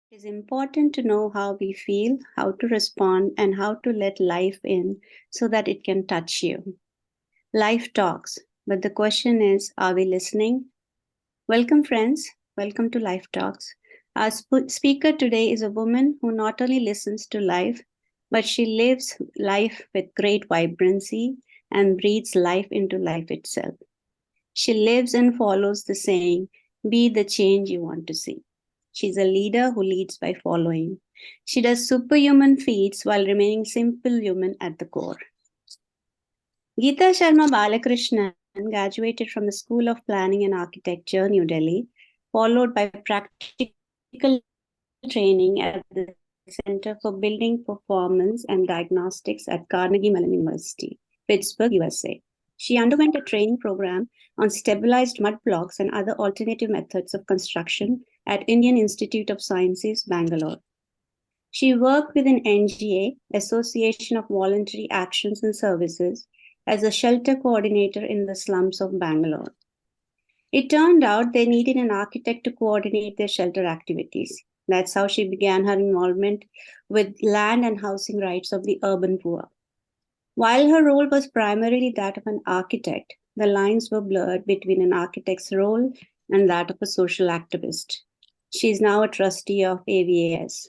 It is important to know how we feel, how to respond, and how to let life in so that it can touch you. Life talks, but the question is, are we listening? Welcome, friends. Welcome to Life Talks. Our speaker today is a woman who not only listens to life, but she lives life with great vibrancy and breathes life into life itself. She lives and follows the saying, be the change you want to see. She's a leader who leads by following. She does superhuman feats while remaining simple human at the core. Gita Sharma Balakrishnan graduated from the School of Planning and Architecture, New Delhi, followed by practical training at the Center for Building Performance and Diagnostics at Carnegie Mellon University, Pittsburgh, USA. She underwent a training program on stabilized mud blocks and other alternative methods of construction at Indian Institute of Sciences, Bangalore. She worked with an NGA, Association of Voluntary Actions and Services, as a shelter coordinator in the slums of Bangalore. It turned out they needed an architect to coordinate their shelter activities. That's how she began her involvement with land and housing rights of the urban poor. While her role was primarily that of an architect, the lines were blurred between an architect's role and that of a social activist. She is now a trustee of AVAS.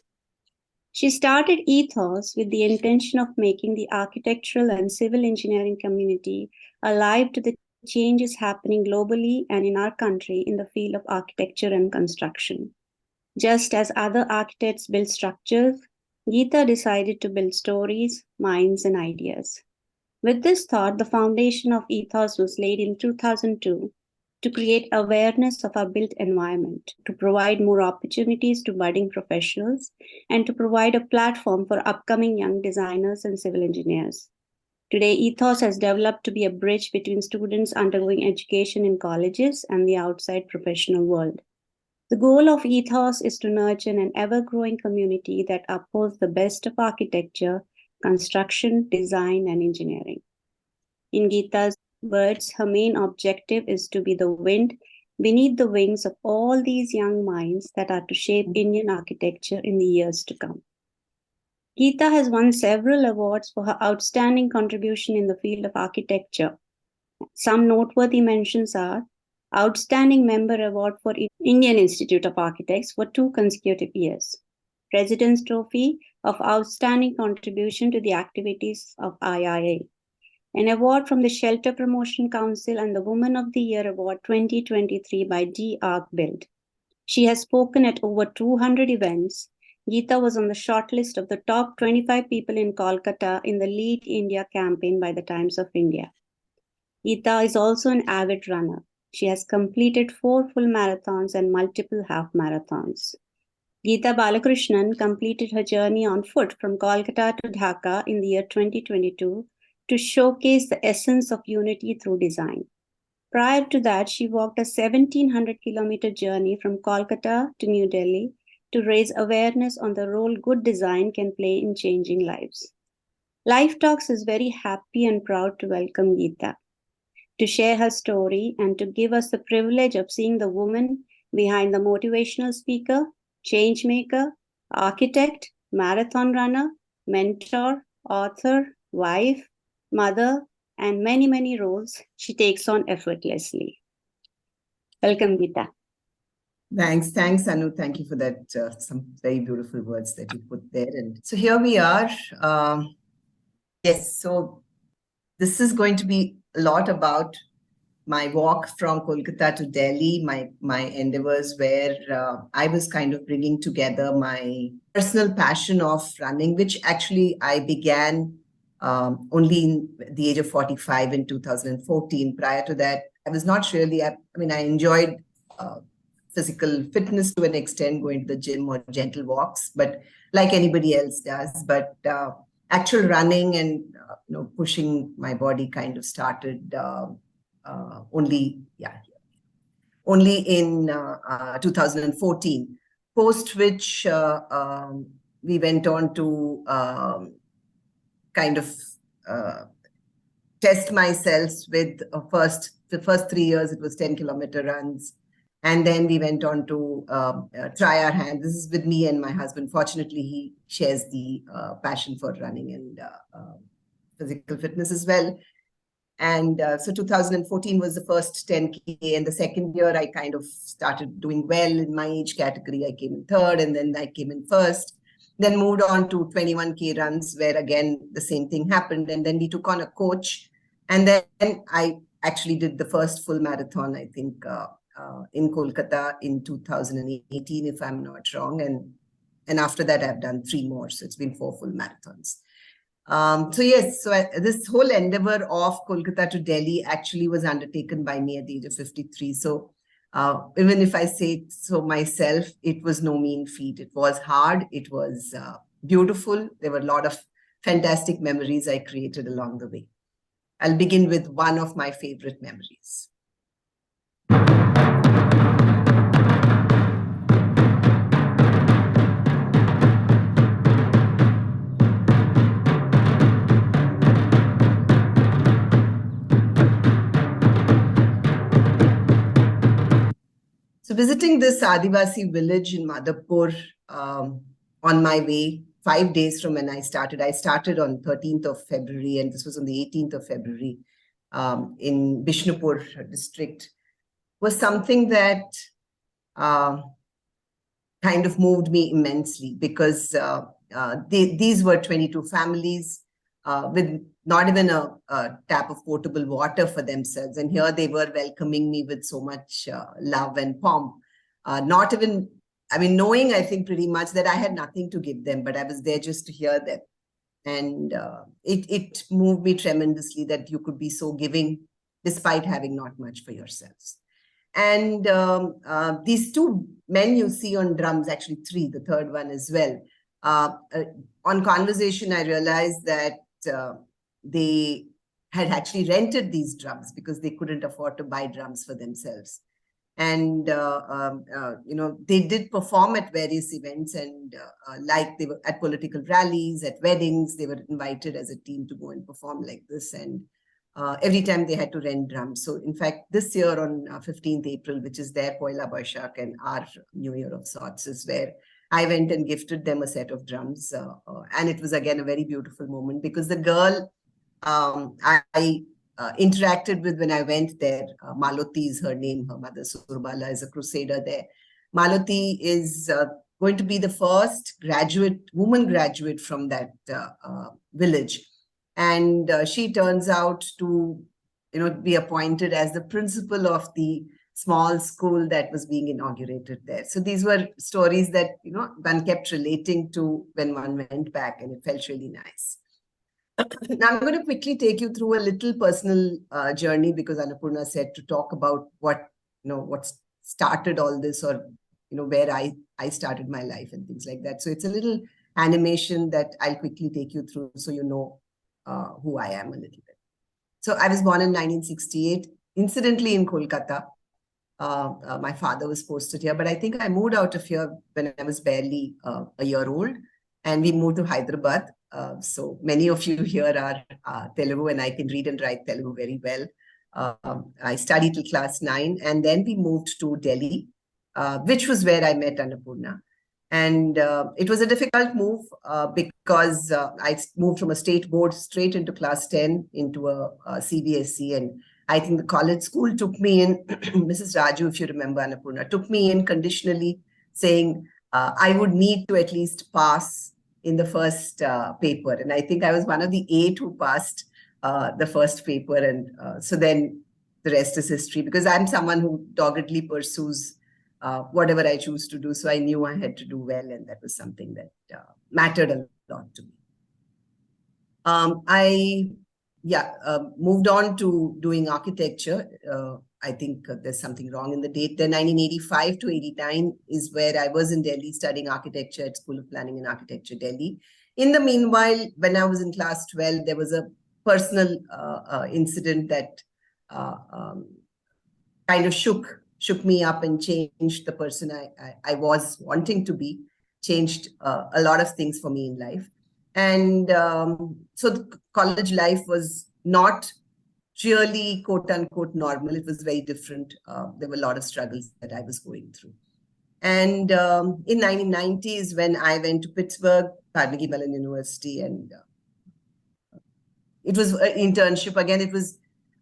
She started Ethos with the intention of making the architectural and civil engineering community alive to the changes happening globally and in our country in the field of architecture and construction. Just as other architects build structures, Gita decided to build stories, minds, and ideas. With this thought, the foundation of Ethos was laid in 2002 to create awareness of our built environment, to provide more opportunities to budding professionals, and to provide a platform for upcoming young designers and civil engineers. Today, Ethos has developed to be a bridge between students undergoing education in colleges and the outside professional world. The goal of Ethos is to nurture an ever-growing community that upholds the best of architecture, construction, design, and engineering. In Gita's words, her main objective is to be the wind beneath the wings of all these young minds that are to shape Indian architecture in the years to come. Gita has won several awards for her outstanding contribution in the field of architecture. Some noteworthy mentions are Outstanding Member Award for Indian Institute of Architects for 2 consecutive years, President's Trophy of Outstanding Contribution to the Activities of IIA, an award from the Shelter Promotion Council and the Woman of the Year Award 2023 by D-Arc Build. She has spoken at over 200 events. Gita was on the shortlist of the top 25 people in Kolkata in the Lead India campaign by the Times of India. Gita is also an avid runner. She has completed 4 full marathons and multiple half marathons. Gita Balakrishnan completed her journey on foot from Kolkata to Dhaka in the year 2022 to showcase the essence of unity through design. Prior to that, she walked a 1,700-kilometer journey from Kolkata to New Delhi to raise awareness on the role good design can play in changing lives. Life Talks is very happy and proud to welcome Gita, to share her story and to give us the privilege of seeing the woman behind the motivational speaker, change maker, architect, marathon runner, mentor, author, wife, mother, and many, many roles she takes on effortlessly. Welcome, Gita. Thanks, Anu. Thank you for that. Some very beautiful words that you put there. And so here we are. Yes, so this is going to be a lot about my walk from Kolkata to Delhi, my endeavors where I was kind of bringing together my personal passion of running, which actually I began only in the age of 45 in 2014. Prior to that, I was not really, I enjoyed physical fitness to an extent, going to the gym or gentle walks, but like anybody else does. But actual running and pushing my body kind of started only in 2014, post which we went on to kind of test myself with the first 3 years. It was 10-kilometer runs, And then we went on to try our hand. This is with me and my husband. Fortunately, he shares the passion for running and physical fitness as well. And so 2014 was the first 10K. And the second year, I kind of started doing well in my age category. I came in third, and then I came in first. Then moved on to 21K runs, where again, the same thing happened. And then we took on a coach. And then I actually did the first full marathon, I think, in Kolkata in 2018, if I'm not wrong. And after that, I've done 3 more. So it's been 4 full marathons. So yes, this whole endeavor of Kolkata to Delhi actually was undertaken by me at the age of 53. So even if I say it so myself, it was no mean feat. It was hard. It was beautiful. There were a lot of fantastic memories I created along the way. I'll begin with one of my favorite memories. So visiting this Adivasi village in Madhapur on my way, 5 days from when I started on 13th of February, and this was on the 18th of February in Bishnupur district, was something that kind of moved me immensely, because these were 22 families with not even a tap of potable water for themselves. And here they were welcoming me with so much love and pomp. Not even, I mean, knowing, I think, pretty much that I had nothing to give them, but I was there just to hear them. And it moved me tremendously that you could be so giving despite having not much for yourselves. And these 2 men you see on drums, actually 3, the third one as well. On conversation, I realized that they had actually rented these drums because they couldn't afford to buy drums for themselves. And, they did perform at various events, and like they were at political rallies, at weddings, they were invited as a team to go and perform like this. And every time they had to rent drums. So in fact, this year on 15th April, which is their Poila Boishakh and our New Year of sorts, is where I went and gifted them a set of drums. And it was again a very beautiful moment, because the girl I interacted with when I went there, Maloti is her name, her mother Surbala is a crusader there. Maloti is going to be the first woman graduate from that village. And she turns out to, be appointed as the principal of the small school that was being inaugurated there. So these were stories that, one kept relating to when one went back, and it felt really nice. Now I'm going to quickly take you through a little personal journey, because Annapurna said to talk about what started all this, or, where I started my life and things like that. So it's a little animation that I'll quickly take you through, so you know who I am a little bit. So I was born in 1968, incidentally in Kolkata. My father was posted here, but I think I moved out of here when I was barely a year old, and we moved to Hyderabad. So many of you here are Telugu, and I can read and write Telugu very well. I studied till class 9, and then we moved to Delhi, which was where I met Annapurna. And it was a difficult move because I moved from a state board straight into class 10 into a CBSE. And I think the college school took me in, Mrs. Raju, if you remember, Annapurna, took me in conditionally, saying I would need to at least pass in the first paper. And I think I was one of the 8 who passed the first paper. And so then the rest is history, because I'm someone who doggedly pursues whatever I choose to do. So I knew I had to do well, and that was something that mattered a lot to me. I moved on to doing architecture. I think there's something wrong in the date. The 1985 to 89 is where I was in Delhi studying architecture at School of Planning and Architecture, Delhi. In the meanwhile, when I was in class 12, there was a personal incident that kind of shook me up and changed the person I was wanting to be, changed a lot of things for me in life. And so the college life was not really quote unquote normal. It was very different. There were a lot of struggles that I was going through. And in 1990s, when I went to Pittsburgh, Carnegie Mellon University, and it was an internship. Again, it was,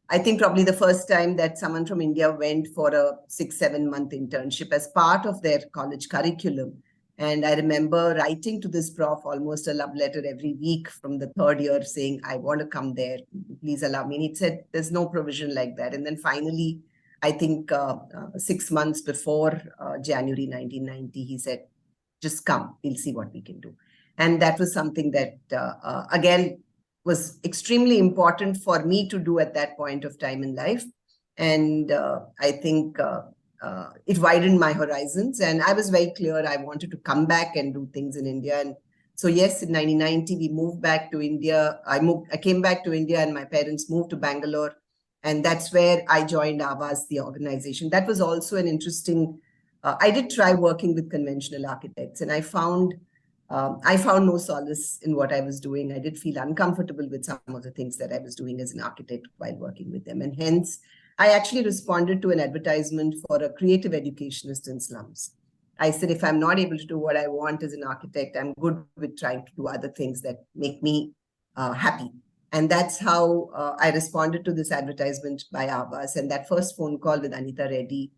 I think, probably the first time that someone from India went for a 6-7 month internship as part of their college curriculum. And I remember writing to this prof almost a love letter every week from the third year saying, I want to come there. Please allow me. And he said, there's no provision like that. And then finally, I think 6 months before January 1990, he said, just come, we'll see what we can do. And that was something that, again, was extremely important for me to do at that point of time in life. And I think it widened my horizons. And I was very clear I wanted to come back and do things in India. And so, yes, in 1990, we moved back to India. I came back to India and my parents moved to Bangalore. And that's where I joined Aavas, the organization. That was also an interesting, I did try working with conventional architects, and I found no solace in what I was doing. I did feel uncomfortable with some of the things that I was doing as an architect while working with them. And hence, I actually responded to an advertisement for a creative educationist in slums. I said, if I'm not able to do what I want as an architect, I'm good with trying to do other things that make me happy. And that's how I responded to this advertisement by Aavas. And that first phone call with Anita Reddy,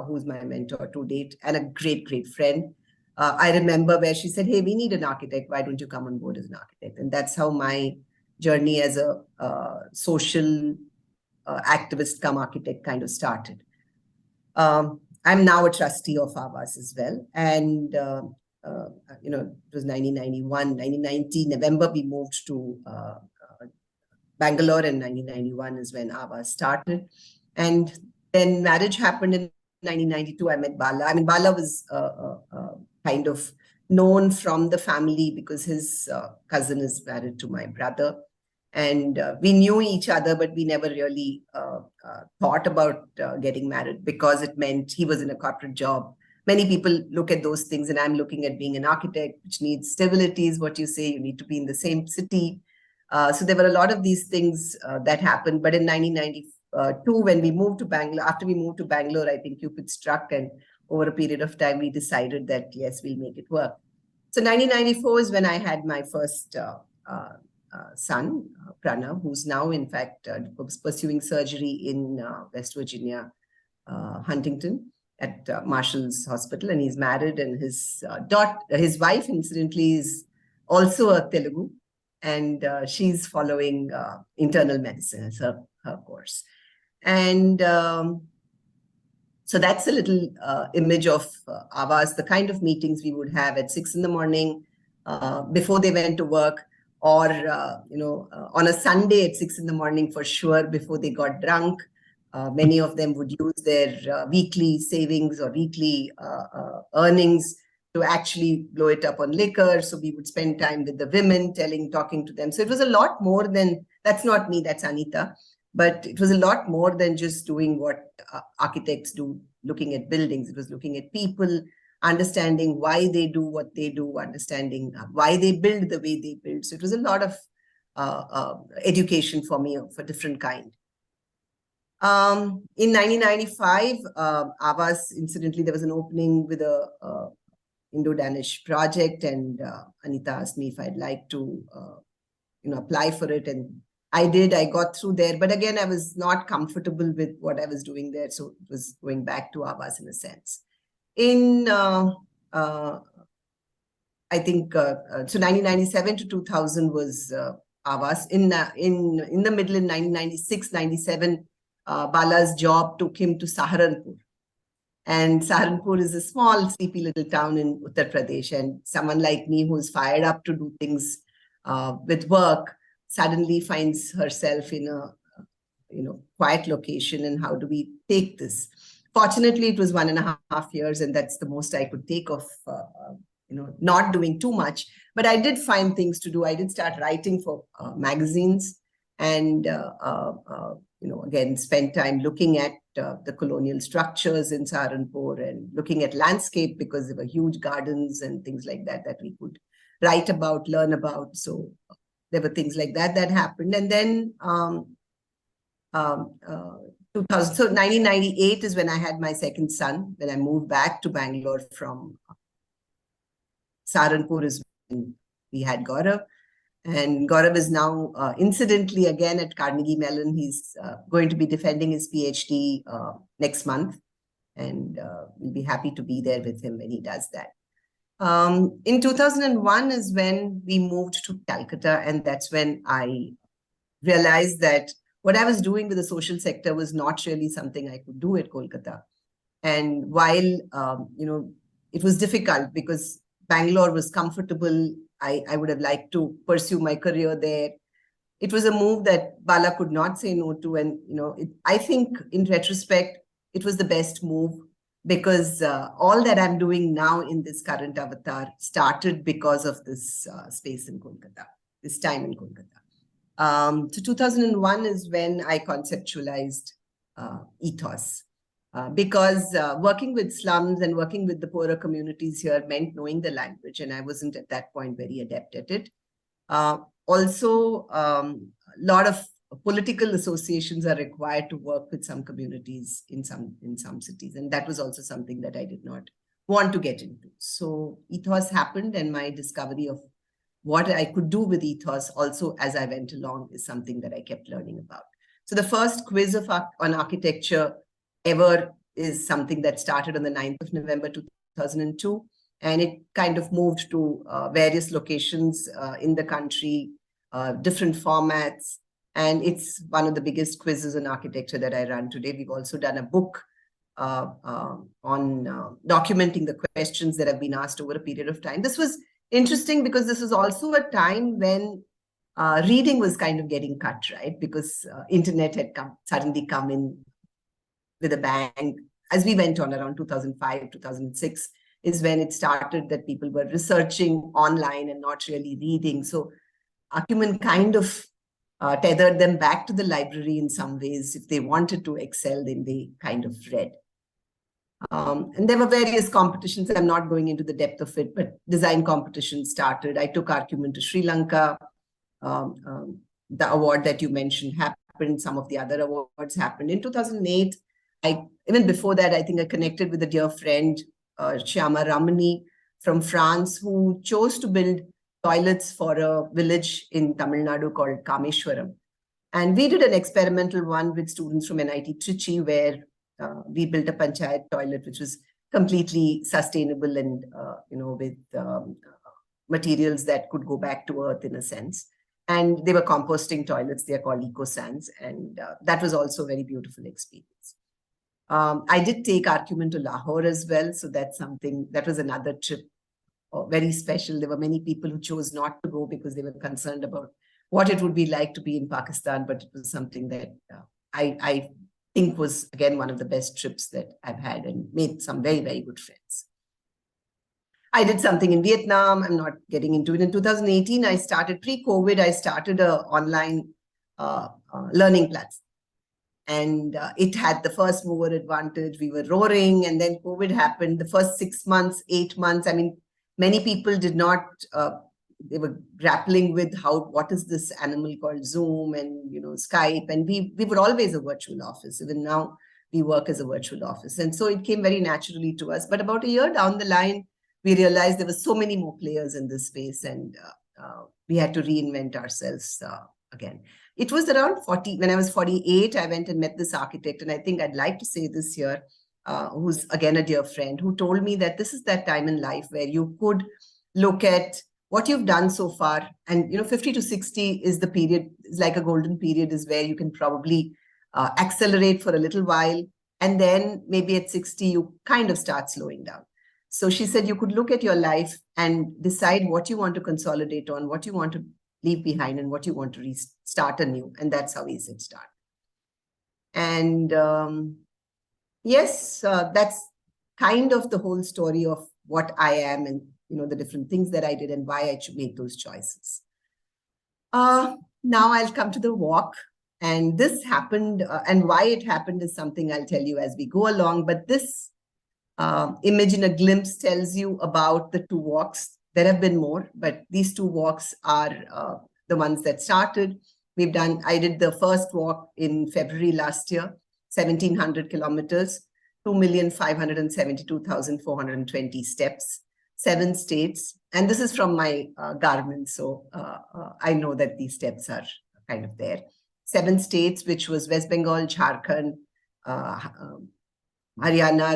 who's my mentor to date and a great, great friend, I remember where she said, hey, we need an architect. Why don't you come on board as an architect? And that's how my journey as a social activist come architect kind of started. I'm now a trustee of Aavas as well. And, it was 1991, 1990, November, we moved to Bangalore, and 1991 is when Aavas started. And then marriage happened in 1992. I met Bala. I mean, Bala was kind of known from the family because his cousin is married to my brother. And we knew each other, but we never really thought about getting married because it meant he was in a corporate job. Many people look at those things, and I'm looking at being an architect, which needs stability, is what you say. You need to be in the same city. So there were a lot of these things that happened. But in 1992, when we moved to Bangalore, after we moved to Bangalore, I think Cupid struck, and over a period of time, we decided that, yes, we'll make it work. So 1994 is when I had my first son, Pranav, who's now, in fact, pursuing surgery in West Virginia, Huntington, at Marshall's Hospital. And he's married, and his wife, incidentally, is also a Telugu. And she's following internal medicine as her course. And so that's a little image of Aavas, the kind of meetings we would have at 6 a.m. Before they went to work, or on a Sunday at 6 a.m. for sure, before they got drunk. Many of them would use their weekly savings or weekly earnings to actually blow it up on liquor. So we would spend time with the women, talking to them. So it was a lot more than, that's not me, that's Anita. But it was a lot more than just doing what architects do, looking at buildings. It was looking at people, understanding why they do what they do, understanding why they build the way they build. So it was a lot of education for me of a different kind. In 1995, Aavas, incidentally, there was an opening with a Indo-Danish project, and Anita asked me if I'd like to, apply for it, and I did. I got through there, but again, I was not comfortable with what I was doing there, so it was going back to Aavas in a sense. In I think so, 1997 to 2000 was Aavas. In the middle, in 1996, 97, Bala's job took him to Saharanpur. And Saharanpur is a small, sleepy little town in Uttar Pradesh. And someone like me who's fired up to do things with work suddenly finds herself in a quiet location. And how do we take this? Fortunately, it was 1.5 years, and that's the most I could take of not doing too much. But I did find things to do. I did start writing for magazines, and again, spent time looking at the colonial structures in Saharanpur and looking at landscape, because there were huge gardens and things like that that we could write about, learn about. So there were things like that happened. And then 2000. So 1998 is when I had my second son, when I moved back to Bangalore from Saharanpur is when we had Gaurav. And Gaurav is now, incidentally, again at Carnegie Mellon. He's going to be defending his PhD next month. And we'll be happy to be there with him when he does that. In 2001 is when we moved to Calcutta. And that's when I realized that what I was doing with the social sector was not really something I could do at Kolkata. And while, it was difficult because Bangalore was comfortable, I would have liked to pursue my career there. It was a move that Bala could not say no to. And, I think in retrospect, it was the best move because all that I'm doing now in this current avatar started because of this space in Kolkata, this time in Kolkata. So 2001 is when I conceptualized ethos. Because working with slums and working with the poorer communities here meant knowing the language, and I wasn't at that point very adept at it. Also, a lot of political associations are required to work with some communities in some cities, and that was also something that I did not want to get into. So ethos happened, and my discovery of what I could do with ethos also as I went along is something that I kept learning about. So the first quiz on architecture ever is something that started on the 9th of November 2002, and it kind of moved to various locations in the country, different formats, and it's one of the biggest quizzes on architecture that I run today. We've also done a book on documenting the questions that have been asked over a period of time. This was interesting because this was also a time when reading was kind of getting cut, right? Because internet had suddenly come in with a bang. As we went on around 2005, 2006 is when it started that people were researching online and not really reading. So Acumen kind of tethered them back to the library in some ways. If they wanted to excel, then they kind of read. And there were various competitions. I'm not going into the depth of it, but design competitions started. I took Acumen to Sri Lanka. The award that you mentioned happened. Some of the other awards happened. In 2008, even before that, I think I connected with a dear friend, Shyama Ramani from France, who chose to build toilets for a village in Tamil Nadu called Kameshwaram. And we did an experimental one with students from NIT Trichy, where we built a panchayat toilet, which was completely sustainable and, with materials that could go back to earth in a sense. And they were composting toilets. They are called eco-sands. And that was also a very beautiful experience. I did take Acumen to Lahore as well. So that's something, that was another trip, very special. There were many people who chose not to go because they were concerned about what it would be like to be in Pakistan. But it was something that I think was, again, one of the best trips that I've had and made some very, very good friends. I did something in Vietnam. I'm not getting into it. In 2018, I started, pre-COVID, I started an online learning platform. And it had the first mover advantage. We were roaring, and then COVID happened. The first 6 months, 8 months, I mean, many people did not, they were grappling with what is this animal called Zoom and, Skype. And we were always a virtual office. Even now, we work as a virtual office. And so it came very naturally to us. But about a year down the line, we realized there were so many more players in this space, and we had to reinvent ourselves again. It was around 40, when I was 48, I went and met this architect. And I think I'd like to say this here, who's again a dear friend, who told me that this is that time in life where you could look at what you've done so far. And, 50 to 60 is the period, is like a golden period, is where you can probably accelerate for a little while. And then maybe at 60, you kind of start slowing down. So she said you could look at your life and decide what you want to consolidate on, what you want to leave behind, and what you want to start anew. And that's how we said start. And yes, that's kind of the whole story of what I am and, the different things that I did and why I made those choices. Now I'll come to the walk. And this happened, and why it happened is something I'll tell you as we go along. But this image in a glimpse tells you about the 2 walks. There have been more, but these 2 walks are the ones that started. I did the first walk in February last year, 1,700 kilometers, 2,572,420 steps, 7 states. And this is from my Garmin. So I know that these steps are kind of there. 7 states, which was West Bengal, Jharkhand, Haryana,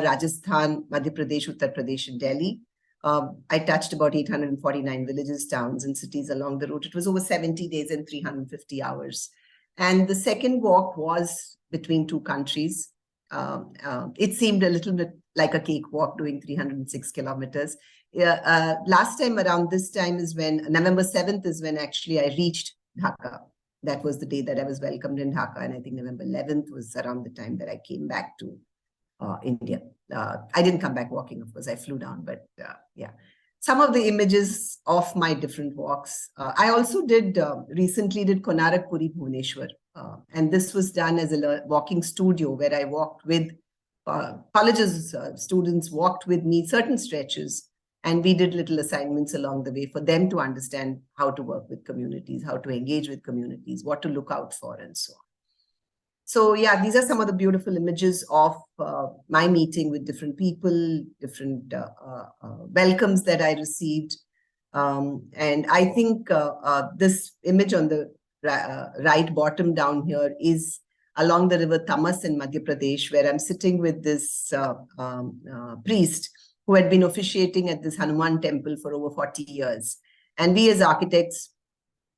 Rajasthan, Madhya Pradesh, Uttar Pradesh, and Delhi. I touched about 849 villages, towns, and cities along the route. It was over 70 days and 350 hours. And the second walk was between 2 countries. It seemed a little bit like a cakewalk, doing 306 kilometers. Last time around this time is when, November 7th is when actually I reached Dhaka. That was the day that I was welcomed in Dhaka. And I think November 11th was around the time that I came back to India. I didn't come back walking, of course, I flew down, but yeah. Some of the images of my different walks. I also recently did Konarak Puri Bhubaneswar. And this was done as a walking studio where I walked with colleges, students walked with me certain stretches, and we did little assignments along the way for them to understand how to work with communities, how to engage with communities, what to look out for, and so on. So yeah, these are some of the beautiful images of my meeting with different people, different welcomes that I received. And I think this image on the right bottom down here is along the river Tamas in Madhya Pradesh, where I'm sitting with this priest who had been officiating at this Hanuman temple for over 40 years. And we as architects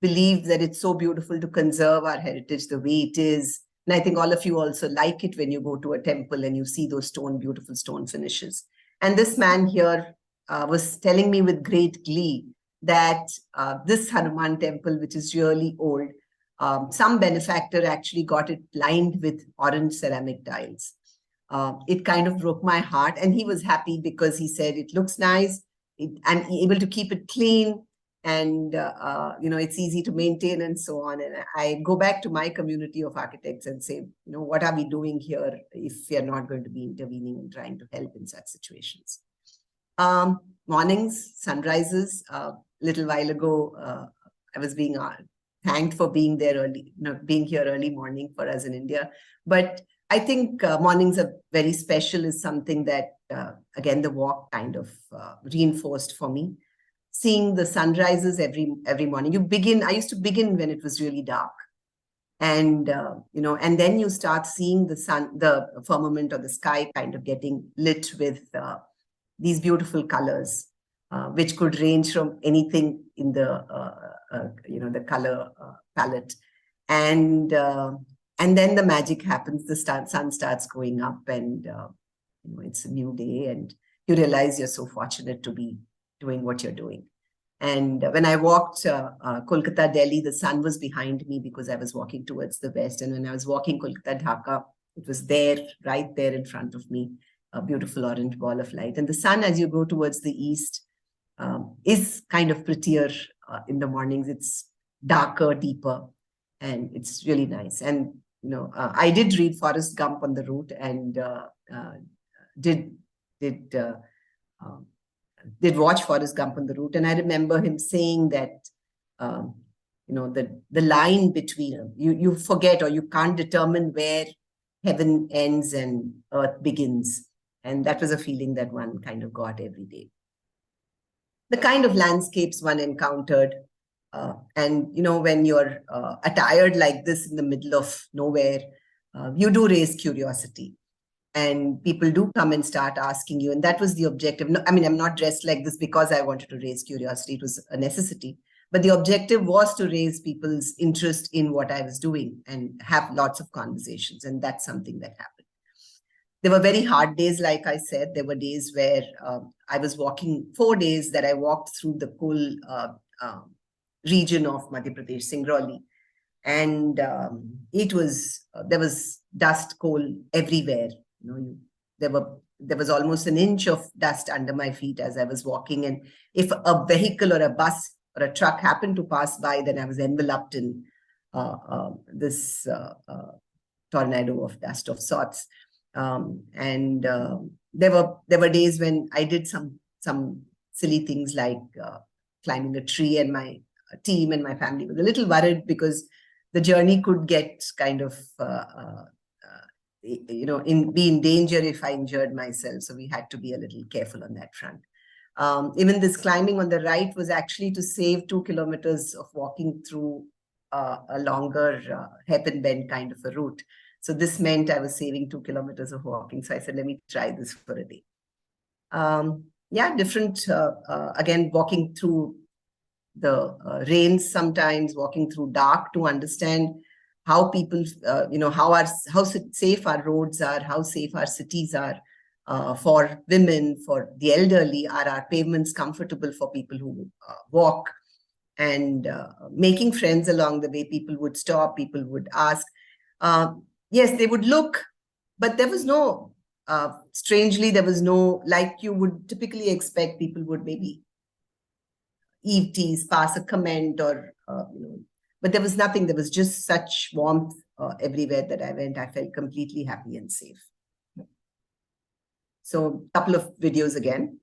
believe that it's so beautiful to conserve our heritage the way it is. And I think all of you also like it when you go to a temple and you see those beautiful stone finishes. And this man here was telling me with great glee that this Hanuman temple, which is really old, some benefactor actually got it lined with orange ceramic tiles. It kind of broke my heart, and he was happy because he said it looks nice, I'm able to keep it clean, and it's easy to maintain and so on. And I go back to my community of architects and say, what are we doing here if we are not going to be intervening and trying to help in such situations? Mornings, sunrises. Little while ago, I was being thanked for being there early, being here early morning for us in India. But I think mornings are very special, is something that, again, the walk kind of reinforced for me. Seeing the sunrises every morning. I used to begin when it was really dark. And, and then you start seeing the sun, the firmament or the sky kind of getting lit with these beautiful colors, which could range from anything in the, the color palette. And then the magic happens, the sun starts going up, and, it's a new day, and you realize you're so fortunate to be doing what you're doing. And when I walked Kolkata, Delhi, the sun was behind me because I was walking towards the west. And when I was walking Kolkata, Dhaka, it was there, right there in front of me, a beautiful orange ball of light. And the sun, as you go towards the east, is kind of prettier in the mornings. It's darker, deeper, and it's really nice. And, I did read Forrest Gump on the route, and did watch Forrest Gump on the route. And I remember him saying that, the line between, you forget, or you can't determine where heaven ends and earth begins. And that was a feeling that one kind of got every day. The kind of landscapes one encountered. And, when you're attired like this in the middle of nowhere, you do raise curiosity. And people do come and start asking you. And that was the objective. I mean, I'm not dressed like this because I wanted to raise curiosity. It was a necessity. But the objective was to raise people's interest in what I was doing and have lots of conversations. And that's something that happened. There were very hard days, like I said. There were days where I was walking, 4 days that I walked through the coal region of Madhya Pradesh, Singrauli. And there was dust, coal everywhere. There was almost an inch of dust under my feet as I was walking. And if a vehicle or a bus or a truck happened to pass by, then I was enveloped in this tornado of dust of sorts. And there were days when I did some silly things like climbing a tree, and my team and my family was a little worried because the journey could get kind of, be in danger if I injured myself. So we had to be a little careful on that front. Even this climbing on the right was actually to save 2 kilometers of walking through a longer hairpin bend kind of a route. So this meant I was saving 2 kilometers of walking. So I said, let me try this for a day. Different, again, walking through the rains sometimes, walking through dark to understand how people, how safe our roads are, how safe our cities are for women, for the elderly. Are our pavements comfortable for people who walk? And making friends along the way. People would stop, people would ask. Yes, they would look, but there was no, strangely, there was no, like you would typically expect, people would maybe eve tease, pass a comment, or, but there was nothing. There was just such warmth everywhere that I went. I felt completely happy and safe. So a couple of videos again.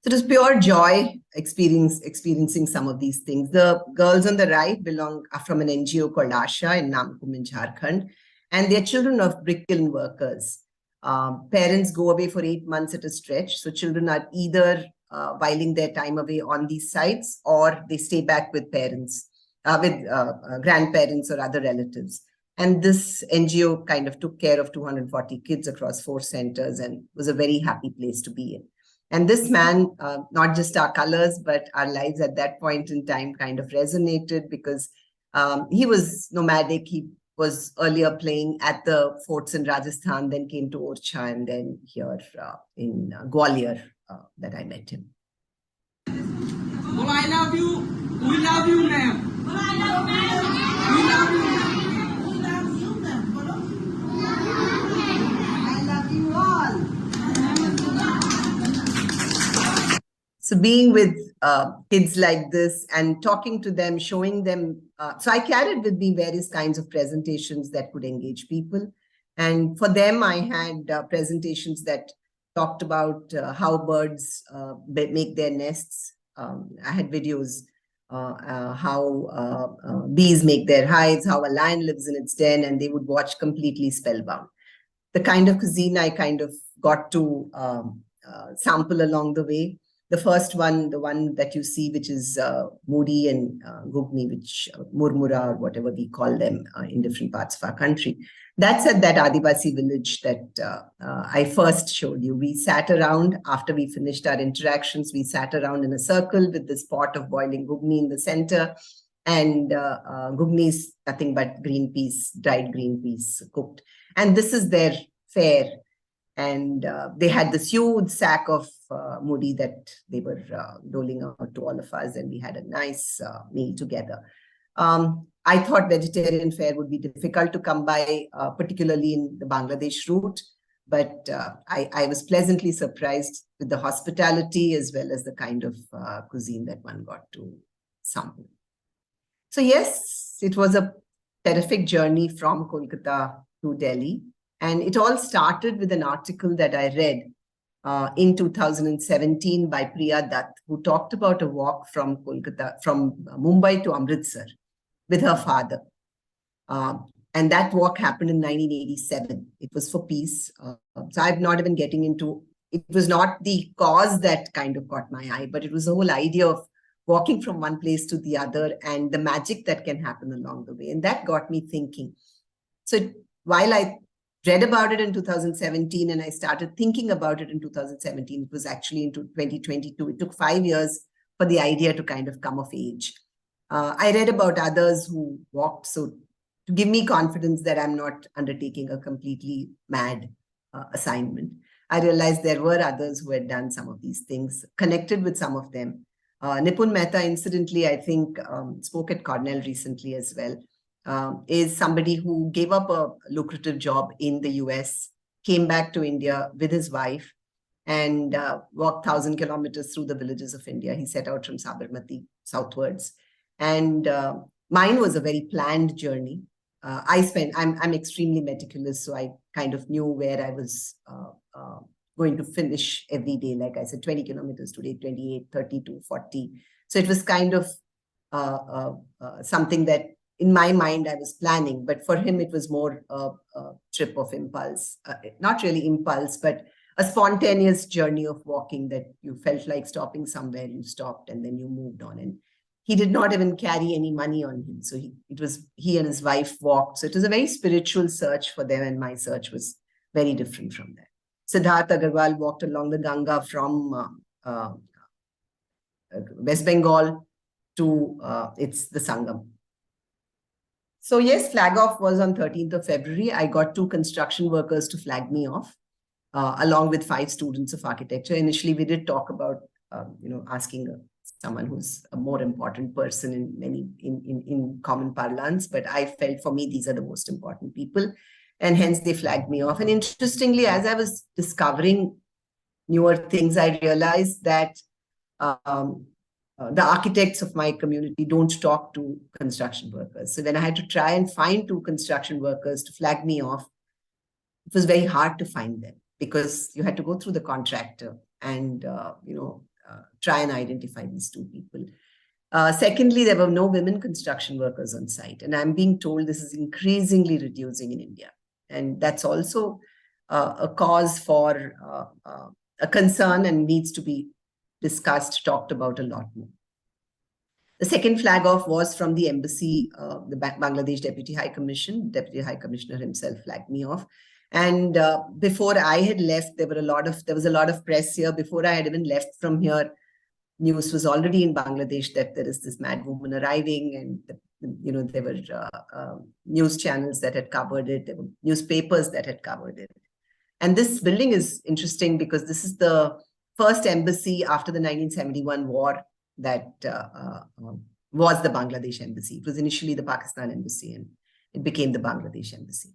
So it was pure joy experiencing some of these things. The girls on the right are from an NGO called Asha in Namkum in Jharkhand, and they're children of brick kiln workers. Parents go away for 8 months at a stretch. So children are either whiling their time away on these sites, or they stay back with parents, with grandparents or other relatives. And this NGO kind of took care of 240 kids across 4 centers and was a very happy place to be in. And this man, not just our colors, but our lives at that point in time kind of resonated, because he was nomadic. He was earlier playing at the forts in Rajasthan, then came to Orcha, and then here in Gwalior that I met him. Well, I love you. We love you, ma'am. Well, I love ma'am. We love you, ma'am. We love you, ma'am. I love you all. So being with kids like this and talking to them, showing them. So I carried with me various kinds of presentations that could engage people. And for them, I had presentations that talked about how birds make their nests. I had videos how bees make their hives, how a lion lives in its den, and they would watch completely spellbound. The kind of cuisine I kind of got to sample along the way. The first one, the one that you see, which is Muri and Gugni, which Murmura or whatever we call them in different parts of our country. That's at that Adivasi village that I first showed you. We sat around, after we finished our interactions, we sat around in a circle with this pot of boiling Gugni in the center. And Gugni is nothing but green peas, dried green peas cooked. And this is their fare. And they had this huge sack of muri that they were doling out to all of us, and we had a nice meal together. I thought vegetarian fare would be difficult to come by, particularly in the Bangladesh route, but I was pleasantly surprised with the hospitality as well as the kind of cuisine that one got to sample. So yes, it was a terrific journey from Kolkata to Delhi. And it all started with an article that I read in 2017 by Priya Dutt, who talked about a walk from Mumbai to Amritsar with her father. And that walk happened in 1987. It was for peace. So I'm not even getting into, it was not the cause that kind of caught my eye, but it was the whole idea of walking from one place to the other and the magic that can happen along the way. And that got me thinking. So while I read about it in 2017 and I started thinking about it in 2017, it was actually into 2022. It took 5 years for the idea to kind of come of age. I read about others who walked, so to give me confidence that I'm not undertaking a completely mad assignment. I realized there were others who had done some of these things, connected with some of them. Nipun Mehta, incidentally, I think spoke at Cornell recently as well. is somebody who gave up a lucrative job in the US, came back to India with his wife, and walked 1,000 kilometers through the villages of India. He set out from Sabarmati southwards. And mine was a very planned journey. I'm extremely meticulous, so I kind of knew where I was going to finish every day. Like I said, 20 kilometers today, 28, 32, 40. So it was kind of something that in my mind I was planning, but for him it was more a trip of impulse, not really impulse, but a spontaneous journey of walking that you felt like stopping somewhere, you stopped, and then you moved on. And he did not even carry any money on him. So he and his wife walked. So it was a very spiritual search for them, and my search was very different from that. Siddharth Agarwal walked along the Ganga from West Bengal to it's the Sangam. So yes, flag off was on 13th of February. I got 2 construction workers to flag me off, along with 5 students of architecture. Initially, we did talk about, asking someone who's a more important person in common parlance, but I felt for me, these are the most important people, and hence they flagged me off. And interestingly, as I was discovering newer things, I realized that the architects of my community don't talk to construction workers. So when I had to try and find 2 construction workers to flag me off, it was very hard to find them because you had to go through the contractor and, try and identify these 2 people. Secondly, there were no women construction workers on site. And I'm being told this is increasingly reducing in India. And that's also a cause for a concern and needs to be discussed, talked about a lot more. The second flag off was from the embassy, the Bangladesh Deputy High Commission. Deputy High Commissioner himself flagged me off. And before I had left, there was a lot of press here. Before I had even left from here, news was already in Bangladesh that there is this mad woman arriving, and there were news channels that had covered it. There were newspapers that had covered it. And this building is interesting because this is the first embassy after the 1971 war that was the Bangladesh embassy. It was initially the Pakistan embassy, and it became the Bangladesh embassy.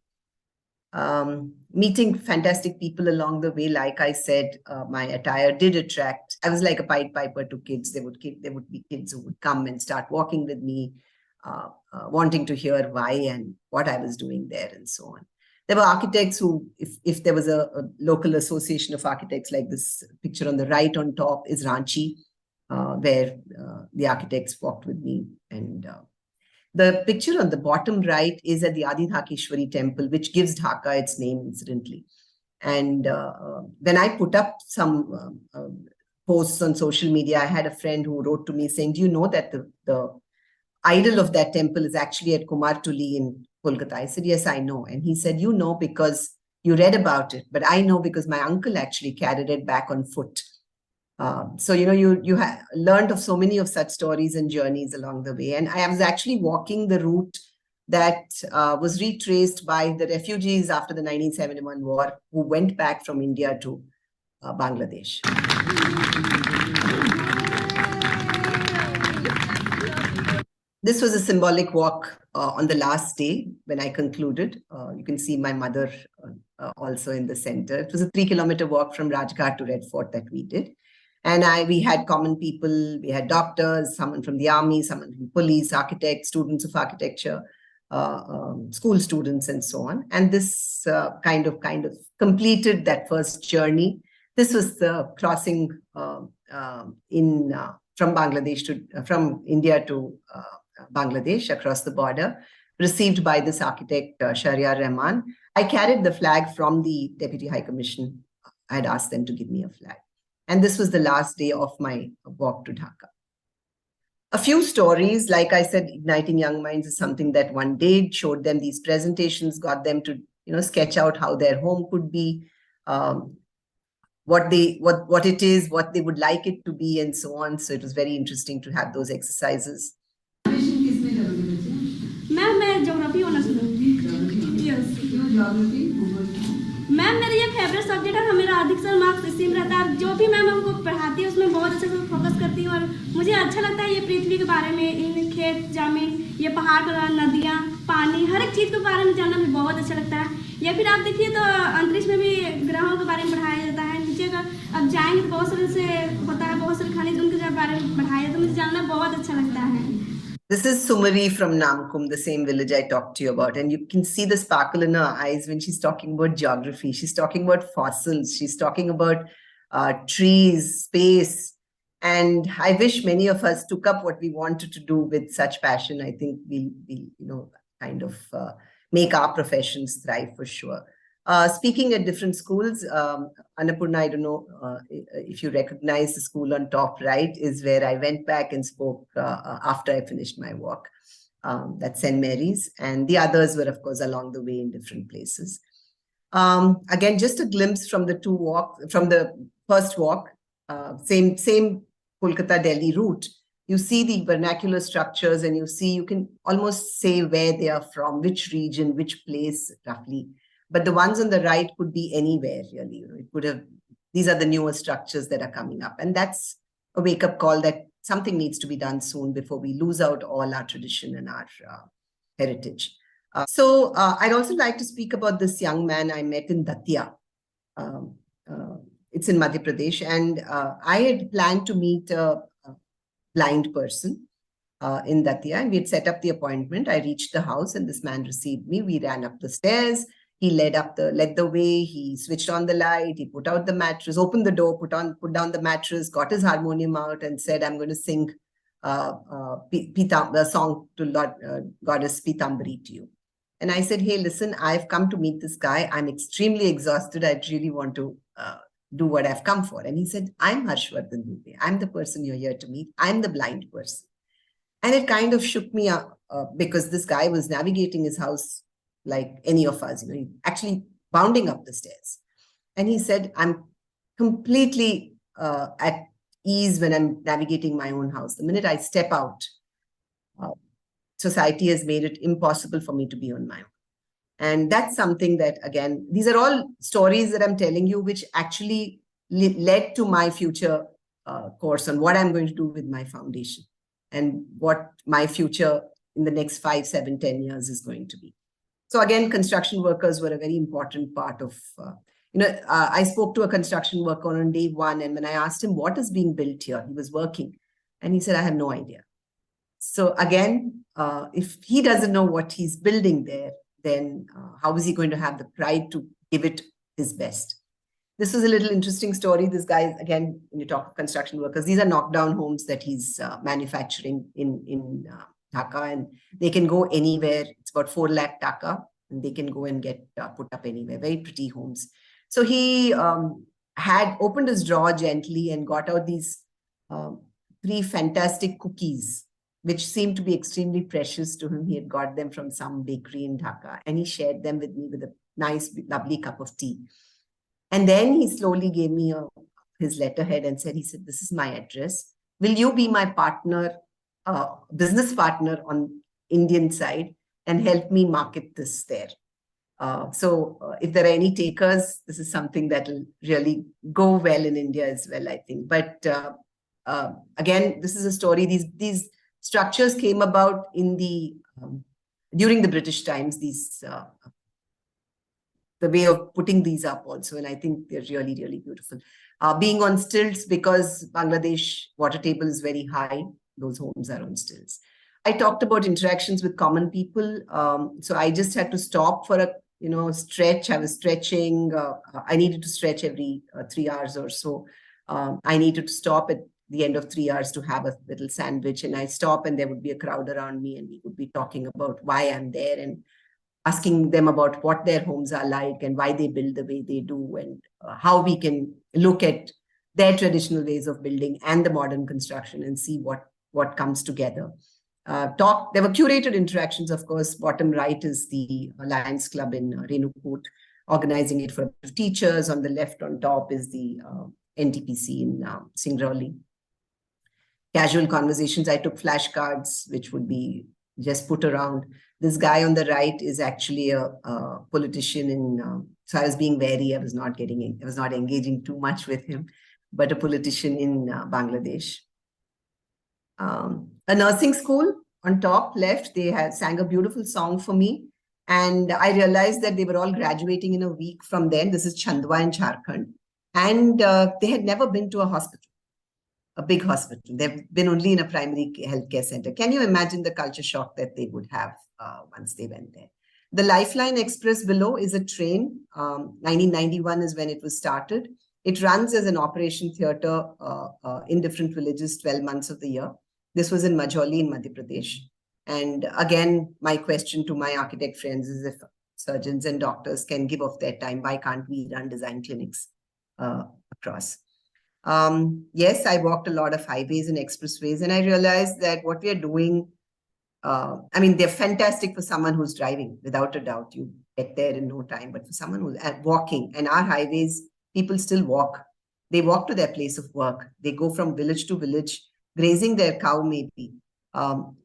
Meeting fantastic people along the way. Like I said, my attire did attract. I was like a Pied Piper to kids. There would be kids who would come and start walking with me, wanting to hear why and what I was doing there and so on. There were architects who, if there was a local association of architects, like this picture on the right on top is Ranchi, where the architects walked with me. And the picture on the bottom right is at the Adidhakeshwari temple, which gives Dhaka its name, incidentally. And when I put up some posts on social media, I had a friend who wrote to me saying, do you know that the idol of that temple is actually at Kumartuli in Kolkata? I said, yes, I know. And he said, you know, because you read about it, but I know because my uncle actually carried it back on foot. So, you have learned of so many of such stories and journeys along the way. And I was actually walking the route that was retraced by the refugees after the 1971 war who went back from India to Bangladesh. This was a symbolic walk on the last day when I concluded. You can see my mother also in the center. It was a 3-kilometer walk from Rajghat to Red Fort that we did. And we had common people, we had doctors, someone from the army, someone from police, architects, students of architecture, school students, and so on. And this kind of completed that first journey. This was the crossing from Bangladesh from India to Bangladesh across the border, received by this architect, Shahryar Rahman. I carried the flag from the Deputy High Commission. I had asked them to give me a flag. And this was the last day of my walk to Dhaka. A few stories, like I said, igniting young minds is something that one did, showed them these presentations, got them to sketch out how their home could be, what it is, what they would like it to be, and so on. So it was very interesting to have those exercises. Ma'am मेरा ये favourite subject है, मेरा अधिकतर marks इसी में रहता है। जो भी मैम हमको पढ़ाती है उसमें बहुत अच्छे से फोकस करती हूँ और मुझे अच्छा लगता है ये पृथ्वी के बारे में, इन खेत जमीन, ये पहाड़ नदियाँ पानी, हर एक चीज़ के बारे में जानना भी बहुत अच्छा लगता है। या फिर आप देखिए तो अंतरिक्ष में भी ग्रहों के बारे में पढ़ाया जाता है। नीचे अगर अब जाएंगे तो बहुत सारे से होता है, बहुत सारे खनिज उनके बारे में पढ़ाया जाता है, तो मुझे जानना बहुत अच्छा लगता है। This is Sumari from Namkum, the same village I talked to you about. And you can see the sparkle in her eyes when she's talking about geography. She's talking about fossils. She's talking about trees, space. And I wish many of us took up what we wanted to do with such passion. I think we'll kind of make our professions thrive for sure. Speaking at different schools, Annapurna, I don't know if you recognize the school on top right, is where I went back and spoke after I finished my walk. That's St. Mary's. And the others were, of course, along the way in different places. Again, just a glimpse from the first walk, same Kolkata-Delhi route. You see the vernacular structures and you can almost say where they are from, which region, which place roughly. But the ones on the right could be anywhere, really. It could have, these are the newer structures that are coming up. And that's a wake-up call that something needs to be done soon before we lose out all our tradition and our heritage. So I'd also like to speak about this young man I met in Datia. It's in Madhya Pradesh. And I had planned to meet a blind person in Datia. And we had set up the appointment. I reached the house and this man received me. We ran up the stairs. He led the way. He switched on the light. He put out the mattress, opened the door, put down the mattress, got his harmonium out, and said, "I'm going to sing the song to Lord Goddess Pitambari to you." And I said, "Hey, listen, I've come to meet this guy. I'm extremely exhausted. I really want to do what I've come for." And he said, "I'm Harshvardhan Dubey. I'm the person you're here to meet. I'm the blind person." And it kind of shook me up because this guy was navigating his house like any of us, he actually bounding up the stairs. And he said, "I'm completely at ease when I'm navigating my own house. The minute I step out, society has made it impossible for me to be on my own." And that's something that, again, these are all stories that I'm telling you, which actually led to my future course on what I'm going to do with my foundation and what my future in the next 5, 7, 10 years is going to be. So again, construction workers were a very important part of, I spoke to a construction worker on day one, and when I asked him what is being built here, he was working, and he said, "I have no idea." So again, if he doesn't know what he's building there, then how is he going to have the pride to give it his best? This was a little interesting story. This guy, again, when you talk of construction workers, these are knockdown homes that he's manufacturing in Dhaka, and they can go anywhere. It's about 4 lakh Dhaka, and they can go and get put up anywhere. Very pretty homes. So he had opened his drawer gently and got out these 3 fantastic cookies, which seemed to be extremely precious to him. He had got them from some bakery in Dhaka, and he shared them with me with a nice, lovely cup of tea. And then he slowly gave me his letterhead and said, "This is my address. Will you be my partner, business partner on Indian side and help me market this there?" So if there are any takers, this is something that will really go well in India as well, I think. But again, this is a story. These structures came about in during the British times, the way of putting these up also. And I think they're really, really beautiful. Being on stilts, because Bangladesh water table is very high, those homes are on stilts. I talked about interactions with common people. So I just had to stop for a stretch. I was stretching. I needed to stretch every 3 hours or so. I needed to stop at the end of 3 hours to have a little sandwich. And I stop and there would be a crowd around me and we would be talking about why I'm there and asking them about what their homes are like and why they build the way they do and how we can look at their traditional ways of building and the modern construction and see what comes together. There were curated interactions, of course. Bottom right is the Lions Club in Renukut, organizing it for teachers. On the left on top is the NTPC in Singrauli. Casual conversations. I took flashcards, which would be just put around. This guy on the right is actually a politician so I was being wary. I was not engaging too much with him, but a politician in Bangladesh. A nursing school. on top left, they had sang a beautiful song for me. And I realized that they were all graduating in a week from then. This is Chandwa in Jharkhand. And they had never been to a hospital, a big hospital. They've been only in a primary healthcare center. Can you imagine the culture shock that they would have once they went there? The Lifeline Express below is a train. 1991 is when it was started. It runs as an operation theater in different villages 12 months of the year. This was in Majoli in Madhya Pradesh. And again, my question to my architect friends is, if surgeons and doctors can give of their time, why can't we run design clinics across? Yes, I walked a lot of highways and expressways, and I realized that what we are doing, I mean, they're fantastic for someone who's driving, without a doubt. You get there in no time. But for someone who's walking, and our highways, people still walk. They walk to their place of work. They go from village to village, grazing their cow maybe.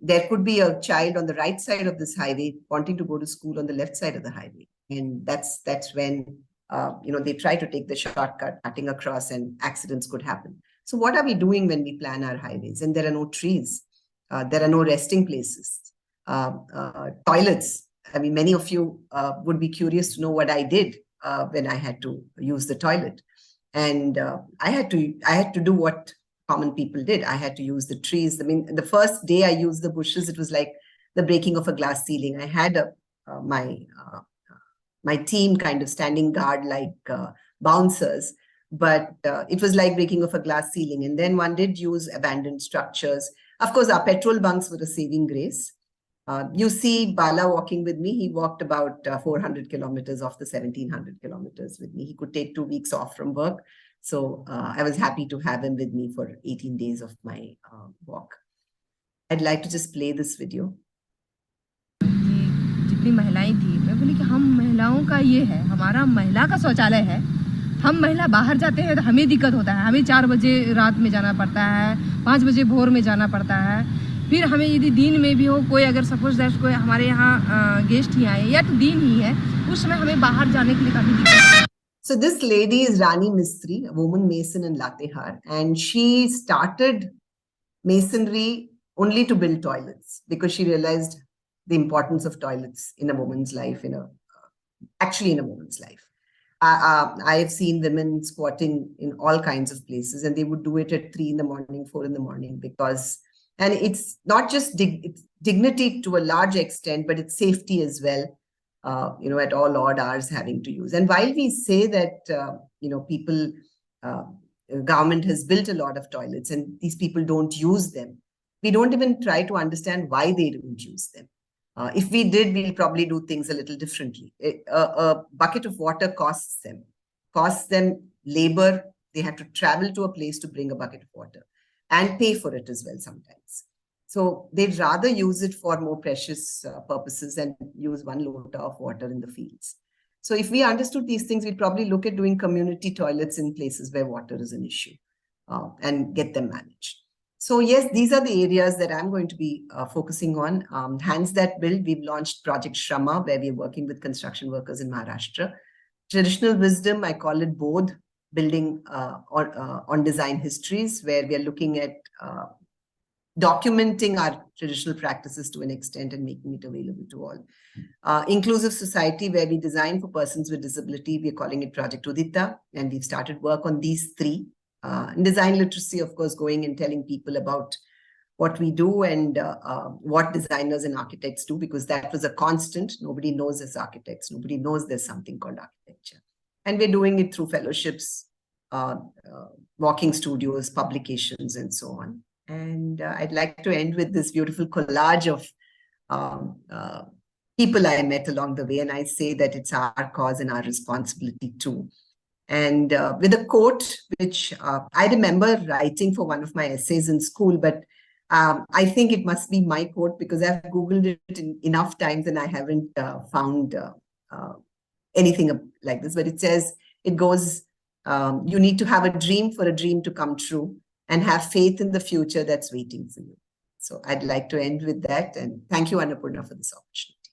There could be a child on the right side of this highway wanting to go to school on the left side of the highway. And that's when they try to take the shortcut, cutting across, and accidents could happen. So what are we doing when we plan our highways? And there are no trees. There are no resting places. Toilets. I mean, many of you would be curious to know what I did when I had to use the toilet. And I had to do what common people did. I had to use the trees. I mean, the first day I used the bushes, it was like the breaking of a glass ceiling. I had my team kind of standing guard like bouncers, but it was like breaking of a glass ceiling. And then one did use abandoned structures. Of course, our petrol bunks were a saving grace. You see Bala walking with me. He walked about 400 kilometers off the 1700 kilometers with me. He could take 2 weeks off from work. So I was happy to have him with me for 18 days of my walk. I'd like to just play this video. जितनी महिलाएं थी, मैं बोली कि हम महिलाओं का ये है, हमारा महिला का शौचालय है. हम महिला बाहर जाते हैं तो हमें दिक्कत होता है. हमें 4 बजे रात में जाना पड़ता है, 5 बजे भोर में जाना पड़ता है. फिर हमें यदि दिन में भी हो, कोई अगर सपोज दैट कोई हमारे यहाँ गेस्ट ही आए या तो दिन ही है, उस समय हमें बाहर जाने के लिए काफी दिक्कत है. So this lady is Rani Mistry, a woman mason in Latehar, and she started masonry only to build toilets because she realized the importance of toilets in a woman's life, actually in a woman's life. I have seen women squatting in all kinds of places, and they would do it at 3 in the morning, 4 in the morning, and it's not just it's dignity to a large extent, but it's safety as well. At all odd hours having to use. And while we say that, government has built a lot of toilets and these people don't use them, we don't even try to understand why they don't use them. If we did, we'll probably do things a little differently. A bucket of water costs them labor. They have to travel to a place to bring a bucket of water and pay for it as well sometimes. So they'd rather use it for more precious purposes than use 1 lota of water in the fields. So if we understood these things, we'd probably look at doing community toilets in places where water is an issue and get them managed. So yes, these are the areas that I'm going to be focusing on. Hands That Build, we've launched Project Shrama, where we're working with construction workers in Maharashtra. Traditional Wisdom, I call it Bodh, building on design histories, where we are looking at documenting our traditional practices to an extent and making it available to all. Inclusive Society, where we design for persons with disability. We're calling it Project Udita, and we've started work on these 3. Design literacy, of course, going and telling people about what we do and what designers and architects do, because that was a constant. Nobody knows as architects. Nobody knows there's something called architecture. And we're doing it through fellowships, walking studios, publications, and so on. And I'd like to end with this beautiful collage of people I met along the way. And I say that it's our cause and our responsibility too. And with a quote, which I remember writing for one of my essays in school, but I think it must be my quote because I've Googled it enough times and I haven't found anything like this. But it goes, you need to have a dream for a dream to come true, and have faith in the future that's waiting for you. So I'd like to end with that. And thank you, Annapurna, for this opportunity.